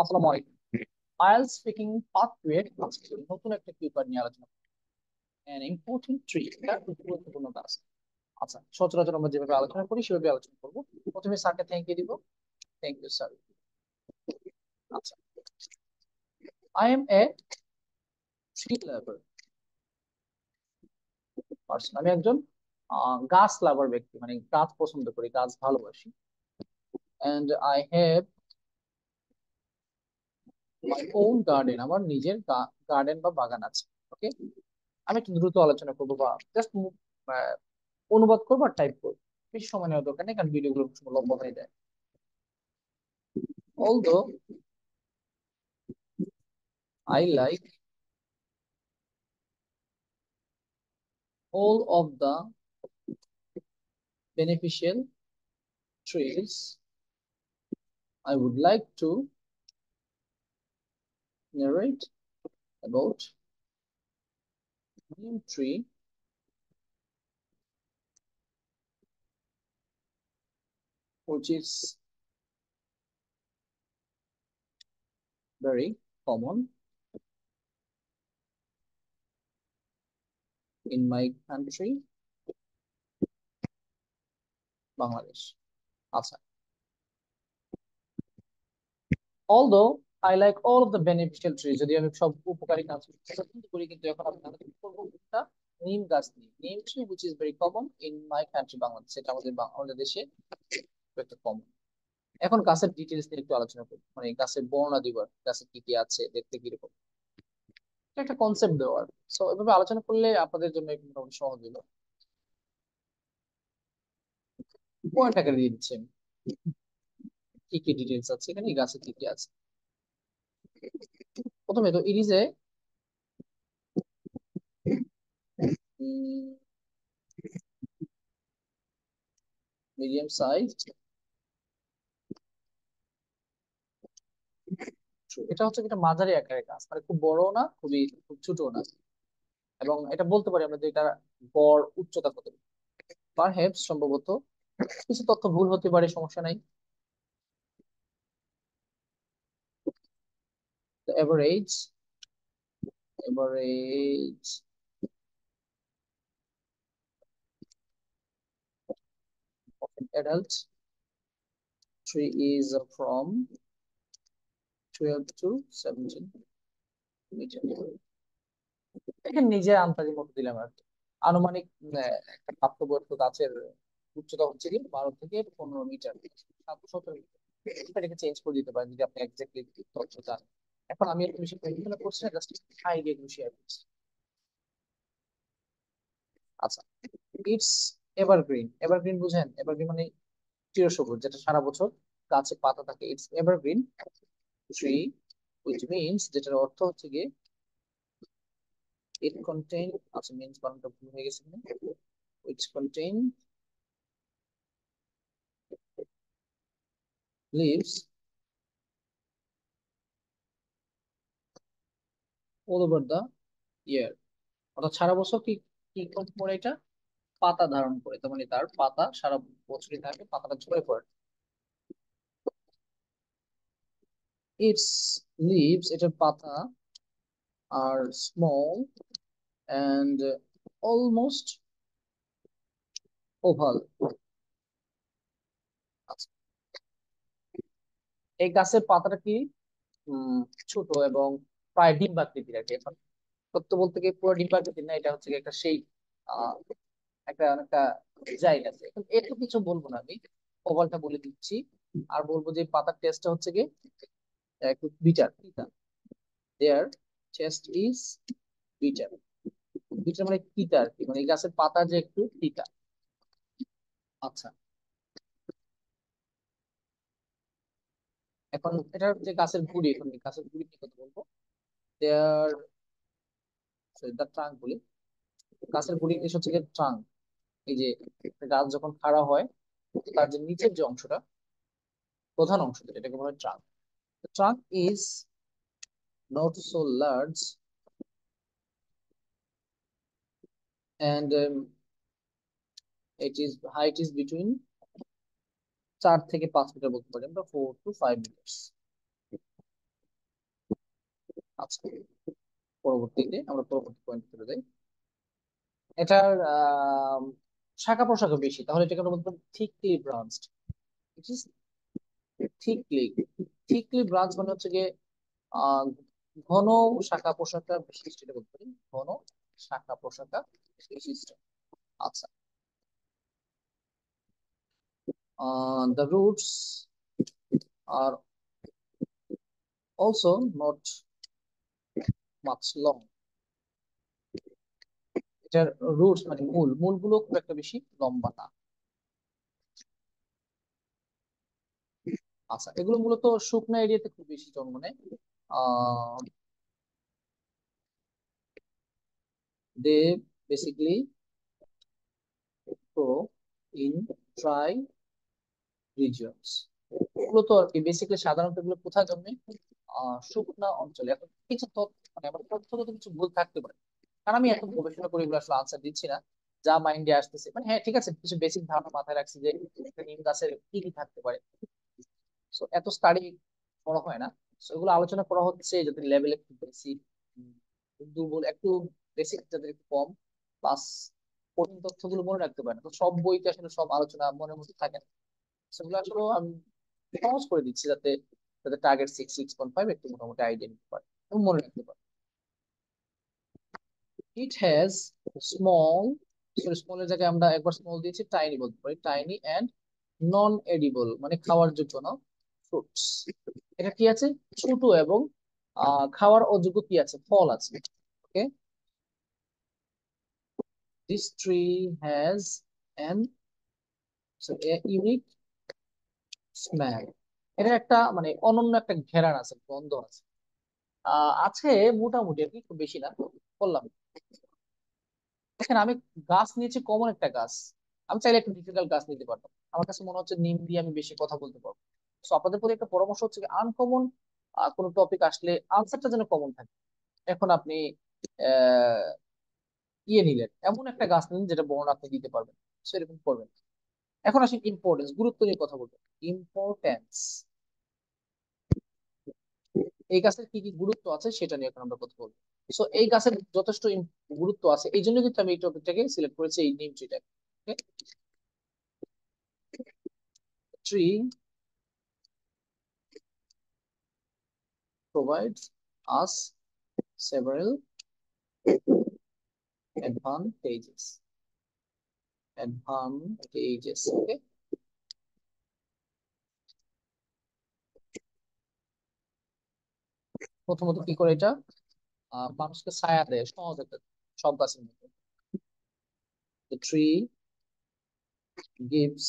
আসসালামু আলাইকুম। IELTS speaking part 2 এর আজকে নতুন একটা কিউপার নিয়ে আলোচনা করব। an important tree, এটা খুব গুরুত্বপূর্ণ কাজ। আচ্ছা, সচরাচর আমরা যেভাবে আলোচনা করি সেভাবে আলোচনা করব। প্রথমে স্যারকে থ্যাংক ইউ দিব। Thank you sir. আচ্ছা, I am a tree lover person. আমি একজন গাছ লাভার ব্যক্তি, মানে গাছ পছন্দ করি, গাছ ভালোবাসি। And I have my own garden, আমার নিজের গার্ডেন বা বাগান আছে। ওকে, আমি একটু দ্রুত আলোচনা করবো বা জাস্ট অনুবাদ করবো আর টাইপ করবো। বেশি সময় নেওয়ার দরকার নেই, কারণ ভিডিওগুলো লম্বা হয়ে যায়। Although I like all of the beneficial trees, I would like to narrate about neem tree, which is very common in my country, Bangladesh. আচ্ছা, although I like all of the beneficial trees, যদি আমি সব উপকারী গাছ পছন্দ করি, কিন্তু এখন আমি আলোচনা করবো একটা নিম গাছ নিয়ে। নিম tree which is very common in my country, Bangladesh. এটা আমাদের দেশে একটা কমন। এখন গাছের ডিটেলস নিয়ে একটু আলোচনা করবো, মানে গাছের বর্ণনা দিব, গাছের কি কি আছে, দেখতে কিরকম, এটা একটা কনসেপ্ট দেওয়ার। সো এভাবে আলোচনা করলে আপনাদের জন্য একটু মোটামুটি সহজ হলো। পয়েন্ট আকারে দিয়ে দিচ্ছি আমি কি কি ডিটেলস আছে এখানে, এই গাছে কি কি আছে। প্রথমে তো it is a medium size. এটা হচ্ছে একটা মাঝারি আকারের গাছ, মানে খুব বড় না, খুব ছোট না। এবং এটা বলতে পারি আমরা যে এটা গড় উচ্চতা কত। পারহ্যাপস, সম্ভবত কিছু তথ্য ভুল হতে পারে, সমস্যা নাই। Average average of an adult tree is from 12 to 17 metre. এখানে নিজের আন্দাজের মতো দিলাম আর কি। আনুমানিক একটা প্রাপ্তবয়স্ক গাছের উচ্চতা হচ্ছে কি 12 থেকে 15 মিটার, 17 মিটার। এটাকে চেঞ্জ করে দিতে পারেন যদি আপনি এক্স্যাক্টলি তথ্য চান। এখন আমি এত বেশি পড়াশোনা করছি না, জাস্ট আইডিয়া গুলো শেয়ার করছি। আচ্ছা, ইটস এভারগ্রিন। এভারগ্রিন বুঝেন? এভারগ্রিন মানে চিরসবুজ, যেটা সারা বছর গাছে পাতা থাকে। It's evergreen tree, which means, যেটার অর্থ হচ্ছে গিয়ে it contain, আচ্ছা মিন্স বানানটা ভুল হয়ে গেছে এখানে। which contain leaves all over the year, অর্থাৎ সারা বছর কি কি করে এটা পাতা ধারণ করে, তার মানে তার পাতা সারা বছরই থাকে, পাতাটা ঝরে পড়ে। ইটস লিভস, এটার পাতা আর স্মল অ্যান্ড অলমোস্ট ওভাল। আচ্ছা, এই গাছের পাতাটা কি ছোট এবং প্রায় ডিম্বাকৃতির আর কি। এখন সত্য বলতে কি পুরো ডিম্বাকৃতির না, এটা হচ্ছে গিয়ে একটা সেই আহ একটা একটা জায়গা আছে। এখন একটু কিছু বলবো না আমি, ওভালটা বলে দিচ্ছি। আর বলবো যে পাতার টেস্টটা হচ্ছে কি একটু বিটার, তিতা। দেয়ার টেস্ট ইজ বিটার। বিটার মানে তিতা আর কি, মানে এই গাছের পাতা যে একটু তিতা। আচ্ছা, এখন এটা যে গাছের গুড়ি, এখন গাছের গুড়ি নিয়ে কথা বলবো। দেয়ার দা ট্রাঙ্ক বলি, গাছের গুড়ি এসে হচ্ছে গিয়ে ট্রাঙ্ক। এই যে একটা গাছ যখন খাড়া হয়, তার যে নিচের যে অংশটা, প্রধান অংশ যেটা, এটাকে বলা হয় trunk. Trunk is not so large and it is height is between 4 থেকে 5 মিটার বলতে পারি আমরা, 4 to 5 মিটার। আচ্ছা, পরবর্তীতে আমরা পরবর্তী পয়েন্ট চলে যাই। এটার শাখা প্রশাখা বেশি, তাহলে এটাকে আমরা বলতে পারি থিকলি ব্রাঞ্চড। ইট ইজ থিকলি, থিকলি ব্রাঞ্চ মানে হচ্ছে গিয়ে আহ ঘন শাখা প্রশাখা বিশিষ্ট, এটা বলতে পারি ঘন শাখা প্রশাখা বিশিষ্ট। আচ্ছা, the roots are also not much long. এটার রুটস মানে মূলগুলো খুব একটা বেশি লম্বা না। আচ্ছা, এগুলো মূলত শুকনো এরিয়াতে খুব বেশি জন্ম নেয়। আহ দে basically grow in dry regions। মূলত আর কি বেসিক্যালি সাধারণত এগুলো কোথায় জন্মে? শুকনা অঞ্চলে। এখন কিছু মানে আমার তথ্যগত কিছু ভুল থাকতে পারে, কারণ আমি এখন গবেষণা করে এগুলো আসলে আনসার দিচ্ছি না। যা মাইন্ডে আসতেছে, মানে হ্যাঁ ঠিক আছে, কিছু বেসিক ধারণা মাথায় রাখছি যে একটা নিম গাছের কি কি থাকতে পারে। সো এত স্টাডি করা হয় না। সো এগুলো আলোচনা করা হচ্ছে যাদের লেভেল একটু বেশি দুর্বল, একটু বেসিক যাদের একটু কম, প্লাস কঠিন তথ্যগুলো মনে রাখতে পারে না। তো সব বইতে আসলে সব আলোচনা মনের মধ্যে থাকে না। সেগুলো আসলে আমি সহজ করে দিচ্ছি যাতে যাতে টার্গেট 6.5 একটু মোটামুটি আইডিয়া নিতে পারে এবং মনে রাখতে পারে। It has small, sorry small এর জায়গায় আমরা একবার স্মল দিয়েছি, টাইনি বলতে পারি, টাইনি এন্ড নন এডিবল মানে খাওয়ার যোগ্য না ফ্রুটস। এটা কি আছে? ছোট এবং খাওয়ার অযোগ্য কি আছে? ফল আছে। Okay, this tree has an a unique smell। এটা একটা মানে অনন্য একটা ঘ্রাণ আছে, গন্ধ আছে। আছে মোটামুটি আর কি, খুব বেশি না। বললাম, দেখেন আমি গাছ নিয়েছি কমন একটা গাছ, আমি চাইলে একটা ডিফিকাল্ট গাছ নিতে পারতাম। আমার কাছে মনে হচ্ছে নিম দিয়ে আমি বেশি কথা বলতে পারবো। তো আপনাদের প্রতি একটা পরামর্শ হচ্ছে আনকমন কোনো টপিক আসলে আনসারটা যেন কমন থাকে। এখন আপনি আহ ইয়ে নিলেন, এমন একটা গাছ নিন যেটা বর্ণনা আপনি দিতে পারবেন, সেরকম করবেন। এখন আসি ইম্পর্টেন্স, গুরুত্ব নিয়ে কথা বলবো। ইম্পর্টেন্স, এই গাছের কি কি গুরুত্ব আছে সেটা নিয়ে এখন আমরা কথা বলবো। সো এই গাছের যথেষ্ট গুরুত্ব আছে, এই জন্য কিন্তু আমি এই টপিকটাকে সিলেক্ট করেছি, এই নিম ট্রিটাকে। Tree provides us several advantages, advantages। Okay, প্রথমত কি করে এটা? মানুষকে ছায়া দেয়, সহজ একটা, সব গাছের মধ্যে। the tree gives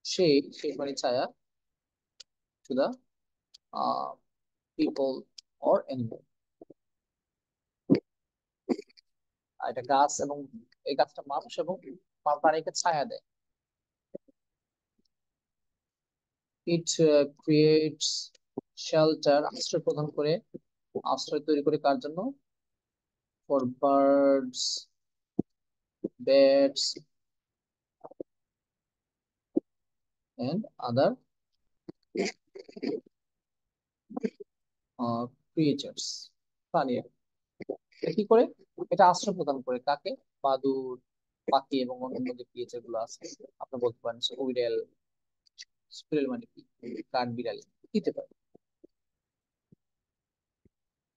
shade মানে ছায়া, to the uh, people or animal। আর এটা গাছ এবং এই গাছটা মানুষ এবং প্রাণীকে ছায়া দেয়। it creates shelter, আশ্রয় প্রদান করে, আশ্রয় তৈরি করে কার জন্য? for birds, bats and other creatures, প্রাণী। এটা কি করে? এটা আশ্রয় প্রদান করে কাকে? বাদুড়, পাখি এবং অন্যান্য যে ক্রিয়েচার গুলো আছে, আপনি বলতে পারেন স্কুইরেল। স্কুইরেল মানে কি? কাঠ বিড়ালি দিতে পারে।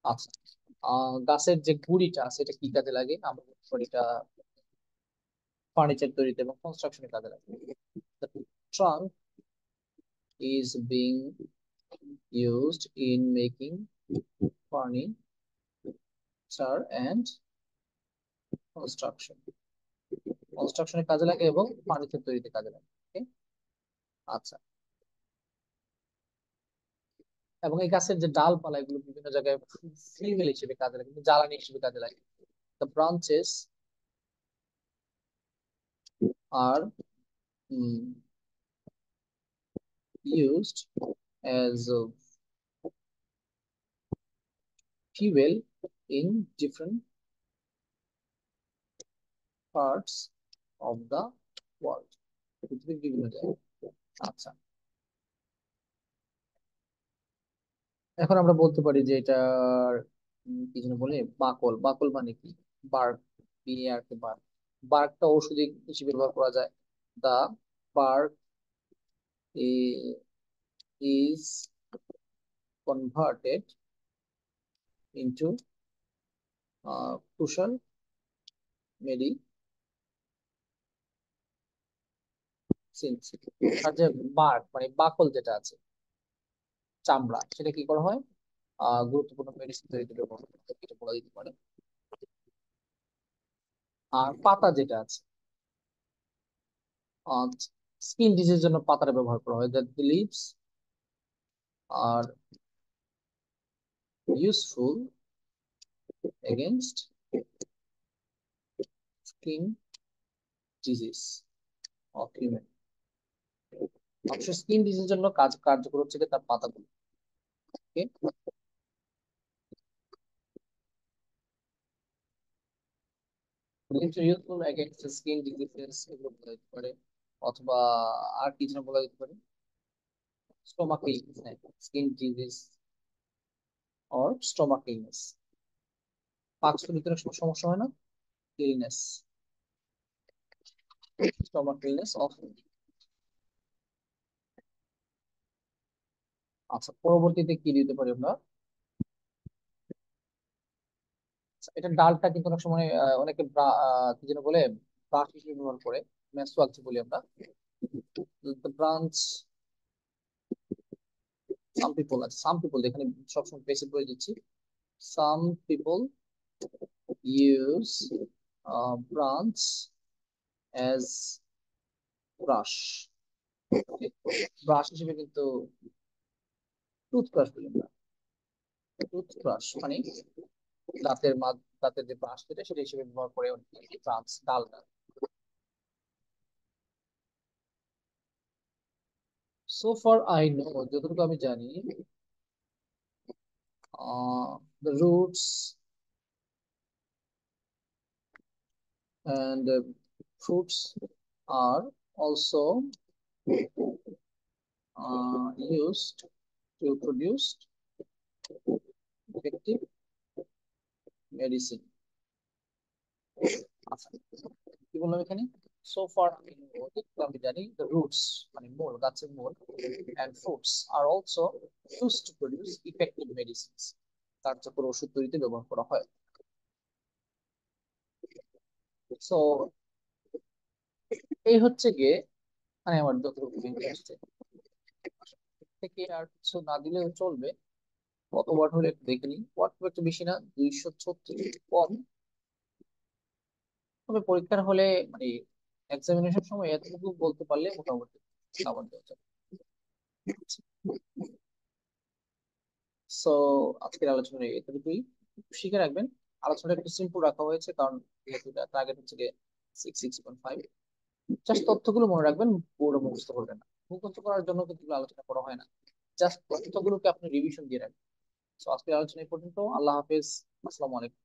আচ্ছা, গাছের যে গুড়িটা আছে এটা কি কাজে লাগে? আমরা বলতে পারি এটা ফার্নিচার তৈরিতে এবং কনস্ট্রাকশনে কাজে লাগে। The trunk is being used in making furniture and construction। কনস্ট্রাকশনে কাজে লাগে এবং ফার্নিচার তৈরিতে কাজে লাগে। Okay? আচ্ছা, এবং এই গাছের যে ডালপালা এগুলো বিভিন্ন জায়গায় ফিমেল হিসেবে কাজে লাগে, কিন্তু জ্বালানি হিসেবে কাজে লাগে। The branches are used as a fuel in different parts of the world। পৃথিবীর বিভিন্ন জায়গায়। আচ্ছা, এখন আমরা বলতে পারি যে এটার কি যেন বলে, বাকল। বাকল মানে কি? বার্ক, বিয়ে আর কি বার্ক। বার্কটা ঔষধি হিসেবে ব্যবহার করা যায়। The bark is converted into crucial medicines। আর যে বার্ক মানে বাকল যেটা আছে, চামড়া, সেটা কি করা হয়? গুরুত্বপূর্ণ মেডিসিন তৈরিতে ব্যবহার করা হয়, এটা বলা যেতে পারে। আর পাতা যেটা আছে, স্কিন ডিজিজের জন্য পাতাটা ব্যবহার করা হয়। That leaves are useful against skin disease of human. অবশ্য স্কিন ডিজিজের জন্য কার্যকর হচ্ছে কি তার পাতাগুলো। Okay, leaves are useful against skin diseases, এগুলো বলা যেতে পারে। অথবা আর কি যেন বলা যেতে পারে, stomach illness, skin disease or stomach illness. পাকস্থলীতে অনেক সময় সমস্যা হয় না? Illness, stomach illness of. আচ্ছা, পরবর্তীতে কি দিতে পারি আমরা? আচ্ছা, এটা ডালটা কিন্তু অনেক সময় অনেকে কি যেন বলে, ব্রাশ হিসেবে ব্যবহার করে। মেসওয়াক বলি আমরা। ব্রাঞ্চ, সাম পিপল আছে, সাম পিপল এখানে সবসময় বেশি করে দিচ্ছি। Some people use branch as brush. Brush হিসেবে কিন্তু টুথব্রাশ বলি আমরা। টুথব্রাশ মানে দাঁতের যে ব্রাশ যেটা, সেটা হিসেবে ব্যবহার করে ব্রাঞ্চ, ডালটা। সো ফার আই নো, যতটুকু আমি জানি, the roots and fruits are also used to produce effective medicine। আচ্ছা, কি বললাম এখানে? সো ফার আমি জানি, the roots মানে মূল, গাছের মূল, and fruits are also used to produce effective medicines, কার্যকর ওষুধ তৈরিতে ব্যবহার করা হয়। সো এই হচ্ছে গিয়ে, মানে আমার যতটুকু বেরিয়ে আসছে থেকে, আর কিছু না দিলেও চলবে। কত ওয়াট হলে একটু দেখে নিই। ওয়াট খুব একটা বেশি না, 236, কম। তবে পরীক্ষার হলে মানে এক্সামিনেশন সময় এতটুকু বলতে পারলে মোটামুটি খাবার দেওয়া যাবে। সো আজকের আলোচনা এতটুকুই, শিখে রাখবেন। আলোচনাটা একটু সিম্পল রাখা হয়েছে, কারণ যেহেতু টার্গেট হচ্ছে গিয়ে 6.5। জাস্ট তথ্যগুলো মনে রাখবেন, পুরো মুখস্থ করবেন না। মুখস্থ করার জন্য কিন্তু এগুলো আলোচনা করা হয় না, জাস্ট তথ্যগুলোকে আপনি রিভিশন দিয়ে রাখবেন। তো আজকের আলোচনা এই পর্যন্ত। আল্লাহ হাফেজ, আসসালামু আলাইকুম।